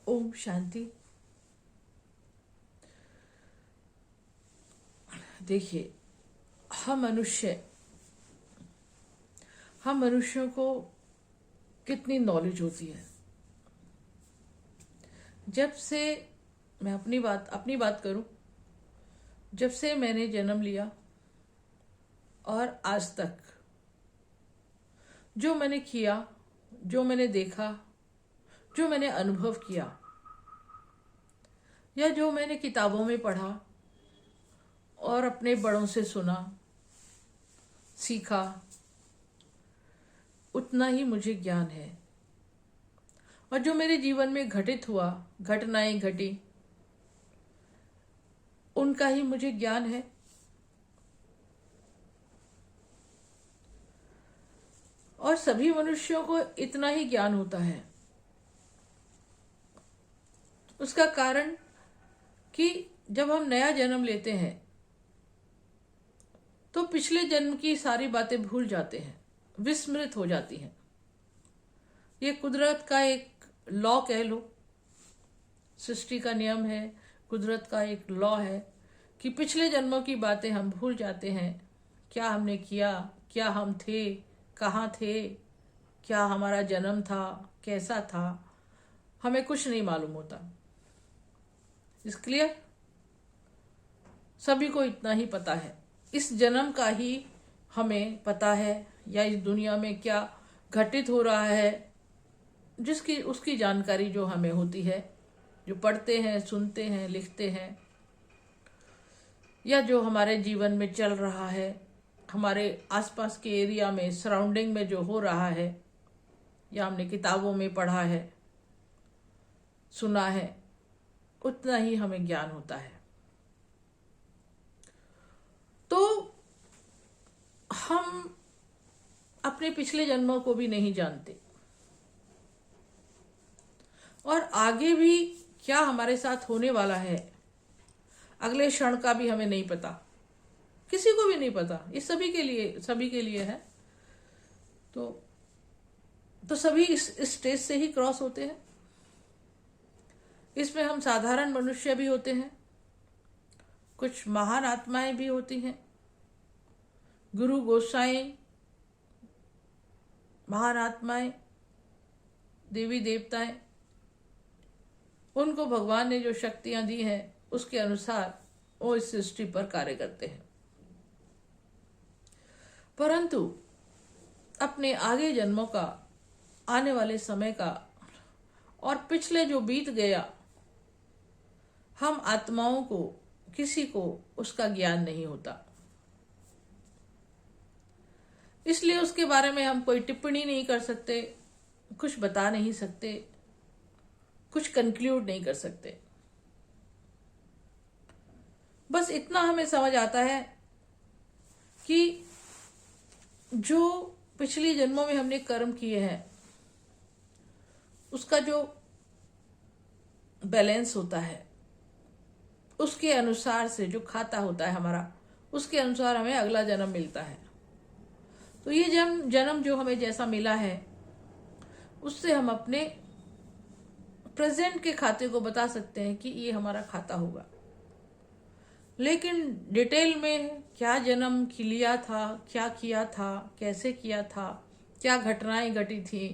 ओम शांति। देखिए, हम मनुष्यों को कितनी नॉलेज होती है। जब से मैं अपनी बात करूं, जब से मैंने जन्म लिया और आज तक जो मैंने किया, जो मैंने देखा, जो मैंने अनुभव किया या जो मैंने किताबों में पढ़ा और अपने बड़ों से सुना, सीखा, उतना ही मुझे ज्ञान है। और जो मेरे जीवन में घटित हुआ, घटनाएं घटी, उनका ही मुझे ज्ञान है। और सभी मनुष्यों को इतना ही ज्ञान होता है। उसका कारण कि जब हम नया जन्म लेते हैं तो पिछले जन्म की सारी बातें भूल जाते हैं, विस्मृत हो जाती हैं। ये कुदरत का एक लॉ कह लो, सृष्टि का नियम है, कुदरत का एक लॉ है कि पिछले जन्मों की बातें हम भूल जाते हैं। क्या हमने किया, क्या हम थे, कहाँ थे, क्या हमारा जन्म था, कैसा था, हमें कुछ नहीं मालूम होता। इस क्लियर? सभी को इतना ही पता है। इस जन्म का ही हमें पता है, या इस दुनिया में क्या घटित हो रहा है जिसकी उसकी जानकारी जो हमें होती है, जो पढ़ते हैं, सुनते हैं, लिखते हैं, या जो हमारे जीवन में चल रहा है, हमारे आसपास के एरिया में, सराउंडिंग में जो हो रहा है, या हमने किताबों में पढ़ा है, सुना है, उतना ही हमें ज्ञान होता है। तो हम अपने पिछले जन्मों को भी नहीं जानते और आगे भी क्या हमारे साथ होने वाला है, अगले क्षण का भी हमें नहीं पता, किसी को भी नहीं पता। ये सभी के लिए है। तो सभी इस स्टेज से ही क्रॉस होते हैं। इसमें हम साधारण मनुष्य भी होते हैं, कुछ महान आत्माएं भी होती हैं, गुरु गोसाई, महान आत्माएं, देवी देवताएं, उनको भगवान ने जो शक्तियां दी हैं उसके अनुसार वो इस सृष्टि पर कार्य करते हैं। परंतु अपने आगे जन्मों का, आने वाले समय का और पिछले जो बीत गया, हम आत्माओं को, किसी को उसका ज्ञान नहीं होता। इसलिए उसके बारे में हम कोई टिप्पणी नहीं कर सकते, कुछ बता नहीं सकते, कुछ कंक्लूड नहीं कर सकते। बस इतना हमें समझ आता है कि जो पिछली जन्मों में हमने कर्म किए हैं उसका जो बैलेंस होता है, उसके अनुसार से जो खाता होता है हमारा, उसके अनुसार हमें अगला जन्म मिलता है। तो ये जन्म जो हमें जैसा मिला है उससे हम अपने प्रेजेंट के खाते को बता सकते हैं कि ये हमारा खाता होगा। लेकिन डिटेल में क्या जन्म लिया था, क्या किया था, कैसे किया था, क्या घटनाएं घटी थी,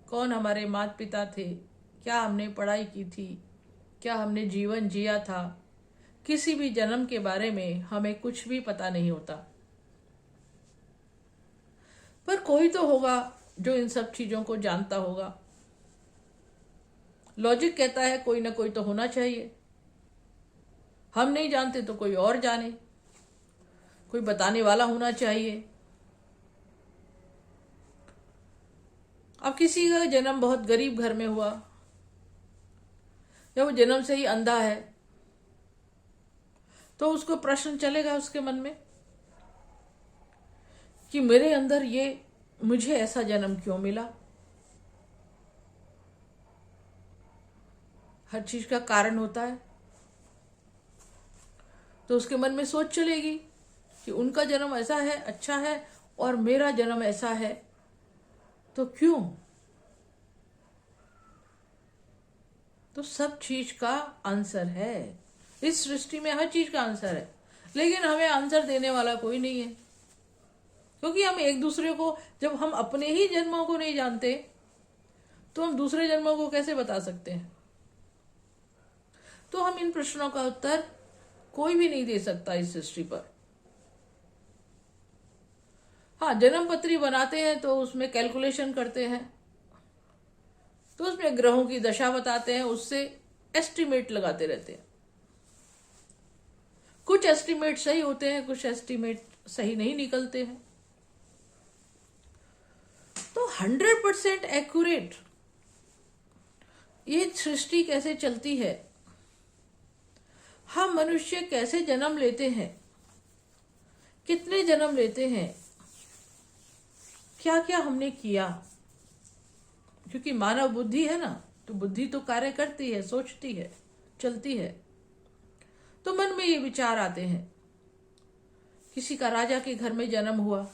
कौन हमारे माता पिता थे, क्या हमने पढ़ाई की थी, क्या हमने जीवन जिया था, किसी भी जन्म के बारे में हमें कुछ भी पता नहीं होता। पर कोई तो होगा जो इन सब चीजों को जानता होगा। लॉजिक कहता है कोई ना कोई तो होना चाहिए। हम नहीं जानते तो कोई और जाने, कोई बताने वाला होना चाहिए। अब किसी का जन्म बहुत गरीब घर में हुआ, या वो जन्म से ही अंधा है, तो उसको प्रश्न चलेगा उसके मन में कि मेरे अंदर मुझे ऐसा जन्म क्यों मिला। हर चीज का कारण होता है। तो उसके मन में सोच चलेगी कि उनका जन्म ऐसा है, अच्छा है, और मेरा जन्म ऐसा है, तो क्यों। तो सब चीज का आंसर है, इस सृष्टि में हर चीज का आंसर है, लेकिन हमें आंसर देने वाला कोई नहीं है। क्योंकि हम एक दूसरे को, जब हम अपने ही जन्मों को नहीं जानते तो हम दूसरे जन्मों को कैसे बता सकते हैं? तो हम इन प्रश्नों का उत्तर कोई भी नहीं दे सकता इस सृष्टि पर। हाँ, जन्म पत्री बनाते हैं तो उसमें कैलकुलेशन करते हैं, तो उसमें ग्रहों की दशा बताते हैं, उससे एस्टिमेट लगाते रहते हैं। कुछ एस्टिमेट सही होते हैं, कुछ एस्टिमेट सही नहीं निकलते हैं। तो 100% एक्यूरेट ये सृष्टि कैसे चलती है, हम मनुष्य कैसे जन्म लेते हैं, कितने जन्म लेते हैं, क्या क्या हमने किया, क्योंकि मानव बुद्धि है ना, तो बुद्धि तो कार्य करती है, सोचती है, चलती है। तो मन में ये विचार आते हैं, किसी का राजा के घर में जन्म हुआ,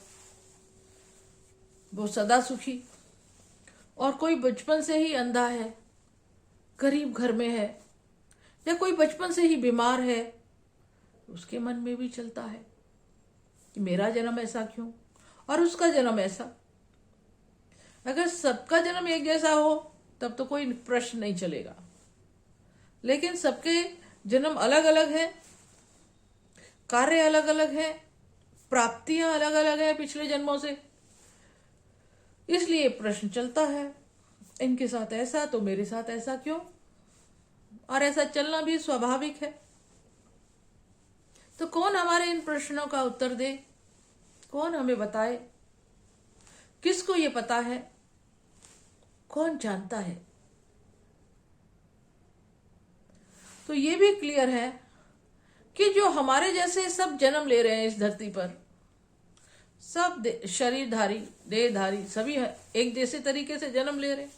वो सदा सुखी, और कोई बचपन से ही अंधा है, गरीब घर में है, या कोई बचपन से ही बीमार है, उसके मन में भी चलता है कि मेरा जन्म ऐसा क्यों और उसका जन्म ऐसा। अगर सबका जन्म एक जैसा हो तब तो कोई प्रश्न नहीं चलेगा, लेकिन सबके जन्म अलग अलग हैं, कार्य अलग अलग हैं, प्राप्तियां अलग अलग हैं पिछले जन्मों से, इसलिए प्रश्न चलता है, इनके साथ ऐसा तो मेरे साथ ऐसा क्यों। और ऐसा चलना भी स्वाभाविक है। तो कौन हमारे इन प्रश्नों का उत्तर दे, कौन हमें बताए, किसको ये पता है, कौन जानता है? तो ये भी क्लियर है कि जो हमारे जैसे सब जन्म ले रहे हैं इस धरती पर, सब शरीरधारी, देहधारी, सभी एक जैसे तरीके से जन्म ले रहे हैं।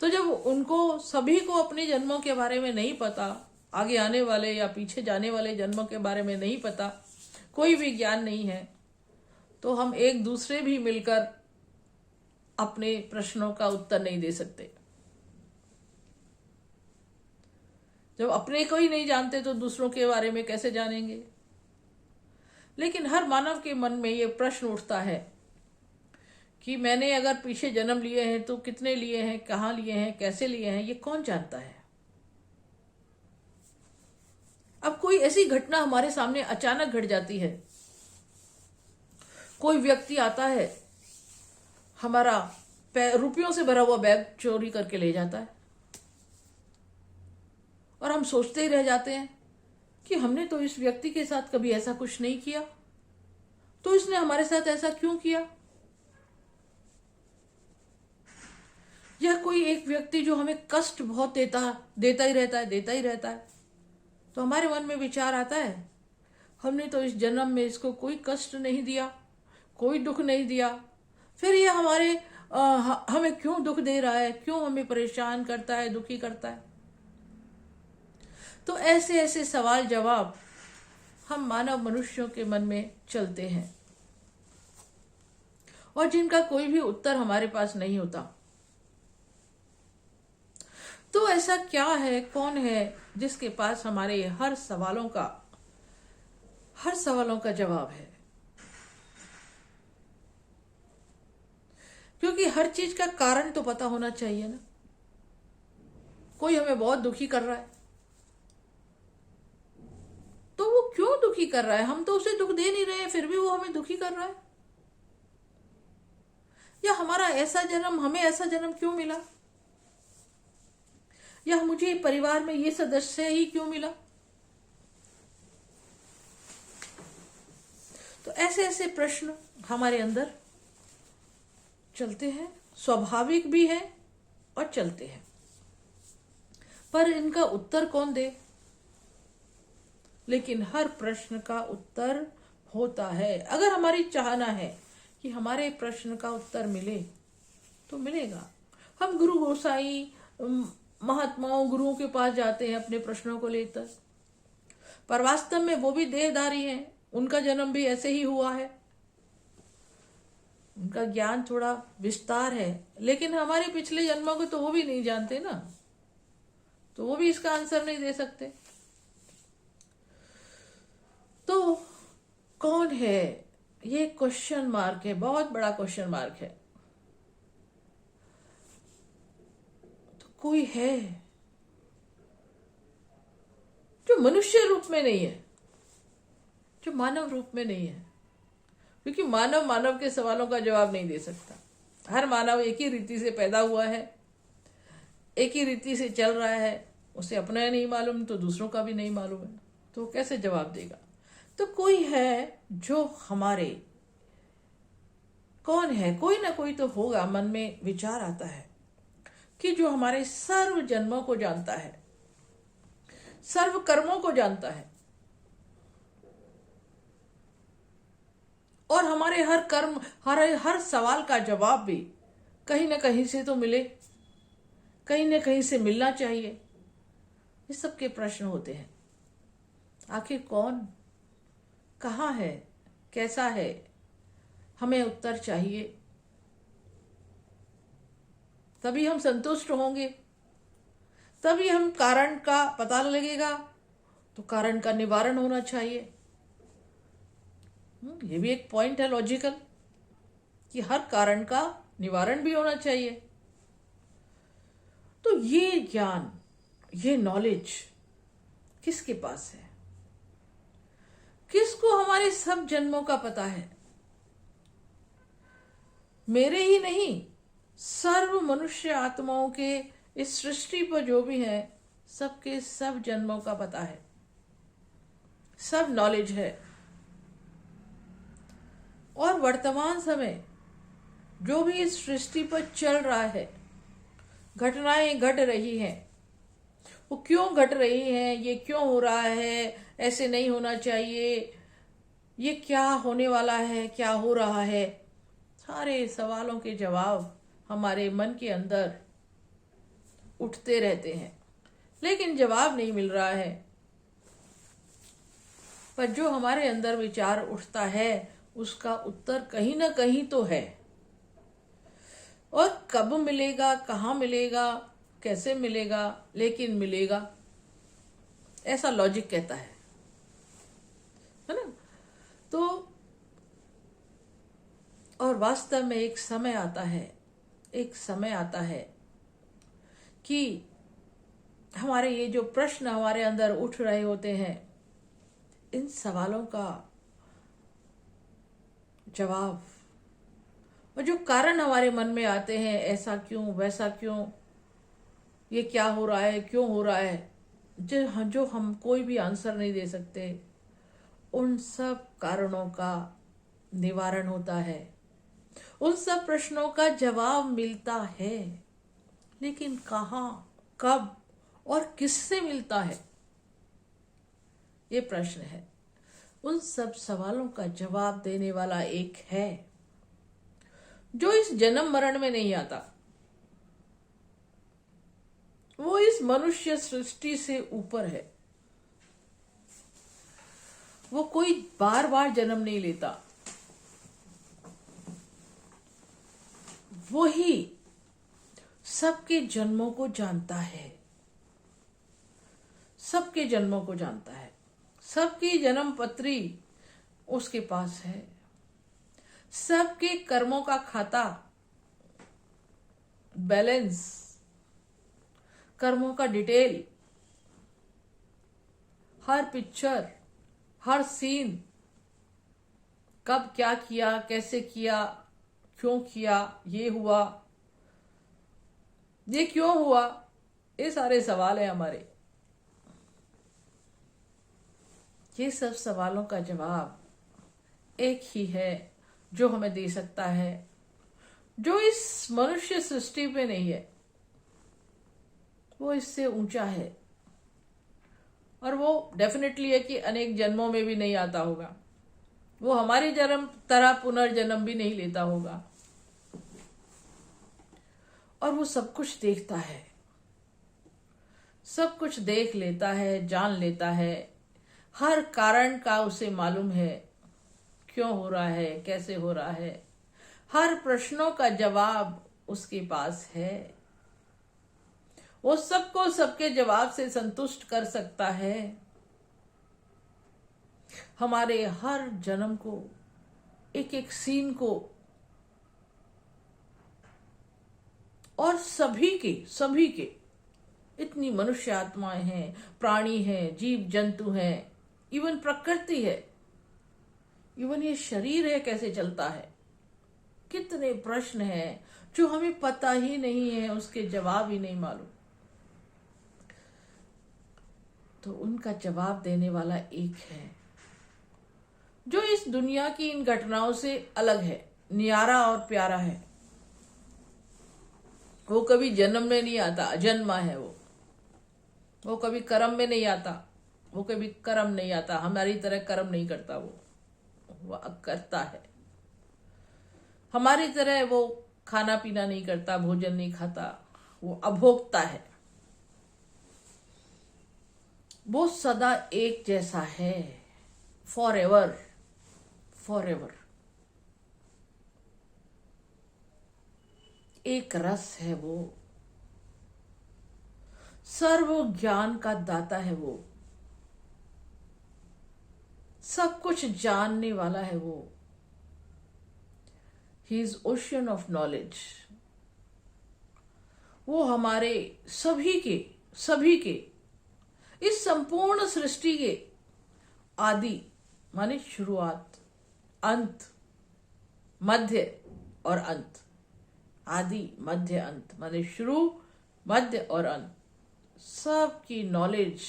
तो जब उनको सभी को अपने जन्मों के बारे में नहीं पता, आगे आने वाले या पीछे जाने वाले जन्मों के बारे में नहीं पता, कोई भी ज्ञान नहीं है, तो हम एक दूसरे भी मिलकर अपने प्रश्नों का उत्तर नहीं दे सकते। जब अपने को ही नहीं जानते तो दूसरों के बारे में कैसे जानेंगे? लेकिन हर मानव के मन में ये प्रश्न उठता है कि मैंने अगर पीछे जन्म लिए हैं तो कितने लिए हैं, कहाँ लिए हैं, कैसे लिए हैं, ये कौन जानता है? अब कोई ऐसी घटना हमारे सामने अचानक घट जाती है, कोई व्यक्ति आता है, हमारा रुपयों से भरा हुआ बैग चोरी करके ले जाता है, और हम सोचते ही रह जाते हैं कि हमने तो इस व्यक्ति के साथ कभी ऐसा कुछ नहीं किया, तो इसने हमारे साथ ऐसा क्यों किया? या कोई एक व्यक्ति जो हमें कष्ट बहुत देता ही रहता है, तो हमारे मन में विचार आता है, हमने तो इस जन्म में इसको कोई कष्ट नहीं दिया, कोई दुख नहीं दिया, फिर ये हमें क्यों दुख दे रहा है, क्यों हमें परेशान करता है, दुखी करता है? तो ऐसे ऐसे सवाल जवाब हम मानव मनुष्यों के मन में चलते हैं, और जिनका कोई भी उत्तर हमारे पास नहीं होता। तो ऐसा क्या है, कौन है जिसके पास हमारे हर सवालों का जवाब है? क्योंकि हर चीज का कारण तो पता होना चाहिए ना। कोई हमें बहुत दुखी कर रहा है, तो वो क्यों दुखी कर रहा है? हम तो उसे दुख दे नहीं रहे हैं, फिर भी वो हमें दुखी कर रहा है। या हमें ऐसा जन्म क्यों मिला, या मुझे परिवार में ये सदस्य ही क्यों मिला? तो ऐसे ऐसे प्रश्न हमारे अंदर चलते हैं, स्वाभाविक भी है और चलते हैं, पर इनका उत्तर कौन दे? लेकिन हर प्रश्न का उत्तर होता है। अगर हमारी चाहना है कि हमारे प्रश्न का उत्तर मिले तो मिलेगा। हम गुरु गोसाई, महात्माओं, गुरुओं के पास जाते हैं अपने प्रश्नों को लेकर, पर वास्तव में वो भी देहधारी हैं, उनका जन्म भी ऐसे ही हुआ है, उनका ज्ञान थोड़ा विस्तार है, लेकिन हमारे पिछले जन्मों को तो वो भी नहीं जानते ना। तो वो भी इसका आंसर नहीं दे सकते। तो कौन है, ये क्वेश्चन मार्क है, बहुत बड़ा क्वेश्चन मार्क है। तो कोई है जो मनुष्य रूप में नहीं है, जो मानव रूप में नहीं है, क्योंकि मानव मानव के सवालों का जवाब नहीं दे सकता। हर मानव एक ही रीति से पैदा हुआ है, एक ही रीति से चल रहा है, उसे अपना नहीं मालूम तो दूसरों का भी नहीं मालूम है, तो कैसे जवाब देगा। तो कोई है जो हमारे, कौन है, कोई ना कोई तो होगा। मन में विचार आता है कि जो हमारे सर्व जन्मों को जानता है, सर्व कर्मों को जानता है, और हमारे हर कर्म, हर सवाल का जवाब भी कहीं ना कहीं से तो मिले, कहीं ना कहीं से मिलना चाहिए। ये सब के प्रश्न होते हैं। आखिर कौन, कहाँ है, कैसा है, हमें उत्तर चाहिए, तभी हम संतुष्ट होंगे, तभी हम कारण का पता लगेगा, तो कारण का निवारण होना चाहिए। ये भी एक पॉइंट है लॉजिकल, कि हर कारण का निवारण भी होना चाहिए। तो ये ज्ञान, ये नॉलेज किसके पास है? किसको हमारे सब जन्मों का पता है? मेरे ही नहीं, सर्व मनुष्य आत्माओं के इस सृष्टि पर जो भी है, सबके सब जन्मों का पता है, सब नॉलेज है। और वर्तमान समय जो भी इस सृष्टि पर चल रहा है, घटनाएं घट रही हैं, वो क्यों घट रही हैं, ये क्यों हो रहा है, ऐसे नहीं होना चाहिए, ये क्या होने वाला है, क्या हो रहा है, सारे सवालों के जवाब हमारे मन के अंदर उठते रहते हैं, लेकिन जवाब नहीं मिल रहा है। पर जो हमारे अंदर विचार उठता है, उसका उत्तर कहीं ना कहीं तो है। और कब मिलेगा, कहाँ मिलेगा, कैसे मिलेगा, लेकिन मिलेगा, ऐसा लॉजिक कहता है ना। तो और वास्तव में एक समय आता है, एक समय आता है कि हमारे ये जो प्रश्न हमारे अंदर उठ रहे होते हैं, इन सवालों का जवाब, और जो कारण हमारे मन में आते हैं, ऐसा क्यों, वैसा क्यों, ये क्या हो रहा है, क्यों हो रहा है, जो हम कोई भी आंसर नहीं दे सकते, उन सब कारणों का निवारण होता है, उन सब प्रश्नों का जवाब मिलता है। लेकिन कहाँ, कब और किससे मिलता है, ये प्रश्न है। उन सब सवालों का जवाब देने वाला एक है जो इस जन्म मरण में नहीं आता। वो इस मनुष्य सृष्टि से ऊपर है। वो कोई बार बार जन्म नहीं लेता। वो ही सबके जन्मों को जानता है, सबके जन्मों को जानता है, सबकी जन्म पत्री उसके पास है, सबके कर्मों का खाता, बैलेंस, कर्मों का डिटेल, हर पिक्चर, हर सीन, कब क्या किया, कैसे किया, क्यों किया, ये हुआ, ये क्यों हुआ, ये सारे सवाल है हमारे। ये सब सवालों का जवाब एक ही है जो हमें दे सकता है, जो इस मनुष्य सृष्टि पे नहीं है, वो इससे ऊंचा है। और वो डेफिनेटली है कि अनेक जन्मों में भी नहीं आता होगा, वो हमारी जन्म तरह पुनर्जन्म भी नहीं लेता होगा। और वो सब कुछ देखता है, सब कुछ देख लेता है, जान लेता है, हर कारण का उसे मालूम है, क्यों हो रहा है, कैसे हो रहा है, हर प्रश्नों का जवाब उसके पास है। वो सबको सबके जवाब से संतुष्ट कर सकता है। हमारे हर जन्म को, एक एक सीन को, और सभी के इतनी मनुष्य आत्माएं हैं, प्राणी हैं, जीव जंतु हैं, इवन प्रकृति है, इवन ये शरीर है कैसे चलता है। कितने प्रश्न हैं जो हमें पता ही नहीं है, उसके जवाब ही नहीं मालूम। तो उनका जवाब देने वाला एक है जो इस दुनिया की इन घटनाओं से अलग है, न्यारा और प्यारा है। वो कभी जन्म में नहीं आता, अजन्मा है वो कभी कर्म में नहीं आता, वो कभी कर्म नहीं आता, हमारी तरह कर्म नहीं करता, वो करता है। हमारी तरह वो खाना पीना नहीं करता, भोजन नहीं खाता, वो अभोक्ता है। वो सदा एक जैसा है, फॉर एवर। एक रस है वो, सर्व ज्ञान का दाता है वो, सब कुछ जानने वाला है वो। He is ocean of knowledge. वो हमारे सभी के इस संपूर्ण सृष्टि के आदि माने शुरुआत, अंत, मध्य और अंत। आदि मध्य अंत माने शुरू, मध्य और अंत। सबकी नॉलेज,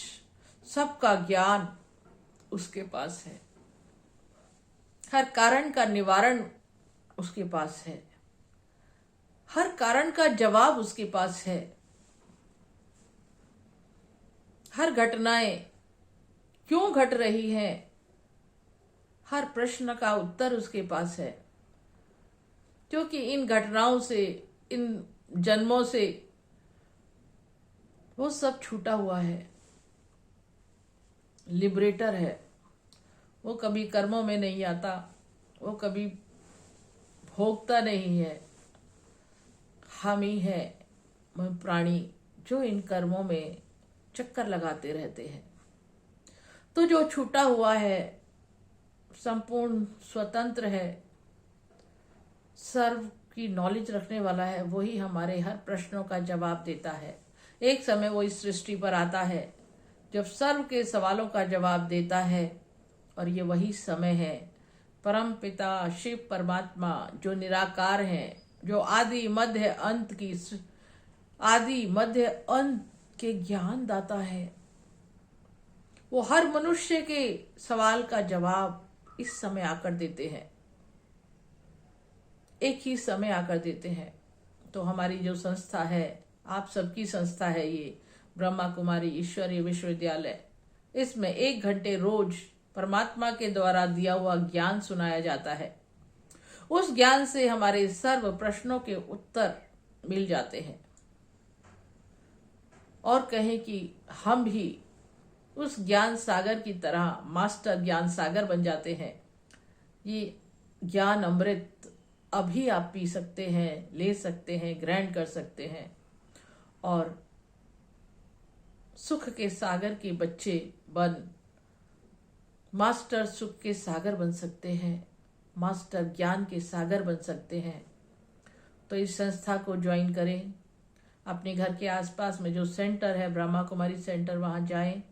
सबका ज्ञान उसके पास है। हर कारण का निवारण उसके पास है, हर कारण का जवाब उसके पास है। हर घटनाएं क्यों घट रही हैं, हर प्रश्न का उत्तर उसके पास है। क्योंकि इन घटनाओं से, इन जन्मों से वो सब छूटा हुआ है, लिबरेटर है। वो कभी कर्मों में नहीं आता, वो कभी भोगता नहीं है। हम ही है प्राणी जो इन कर्मों में चक्कर लगाते रहते हैं। तो जो छूटा हुआ है, संपूर्ण स्वतंत्र है, सर्व की नॉलेज रखने वाला है, वही हमारे हर प्रश्नों का जवाब देता है। एक समय वो इस सृष्टि पर आता है जब सर्व के सवालों का जवाब देता है, और ये वही समय है परम पिता शिव परमात्मा जो निराकार हैं, जो आदि मध्य अंत के ज्ञान दाता है। वो हर मनुष्य के सवाल का जवाब इस समय आकर देते हैं, एक ही समय आकर देते हैं। तो हमारी जो संस्था है, आप सबकी संस्था है ये ब्रह्मा कुमारी ईश्वरीय विश्वविद्यालय, इसमें 1 घंटे रोज परमात्मा के द्वारा दिया हुआ ज्ञान सुनाया जाता है। उस ज्ञान से हमारे सर्व प्रश्नों के उत्तर मिल जाते हैं, और कहें कि हम भी उस ज्ञान सागर की तरह मास्टर ज्ञान सागर बन जाते हैं। ये ज्ञान अमृत अभी आप पी सकते हैं, ले सकते हैं, ग्रहण कर सकते हैं, और सुख के सागर के बच्चे बन मास्टर सुख के सागर बन सकते हैं, मास्टर ज्ञान के सागर बन सकते हैं। तो इस संस्था को ज्वाइन करें। अपने घर के आसपास में जो सेंटर है ब्रह्मा कुमारी सेंटर, वहां जाएं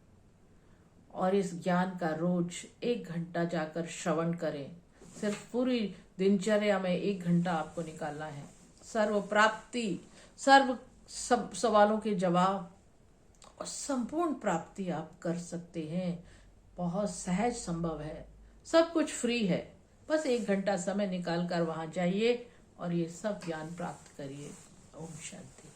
और इस ज्ञान का रोज 1 घंटा जाकर श्रवण करें। सिर्फ पूरी दिनचर्या में 1 घंटा आपको निकालना है। सर्व प्राप्ति, सर्व सब सवालों के जवाब और संपूर्ण प्राप्ति आप कर सकते हैं। बहुत सहज संभव है, सब कुछ फ्री है। बस 1 घंटा समय निकाल कर वहां जाइए और ये सब ज्ञान प्राप्त करिए। ओम शांति।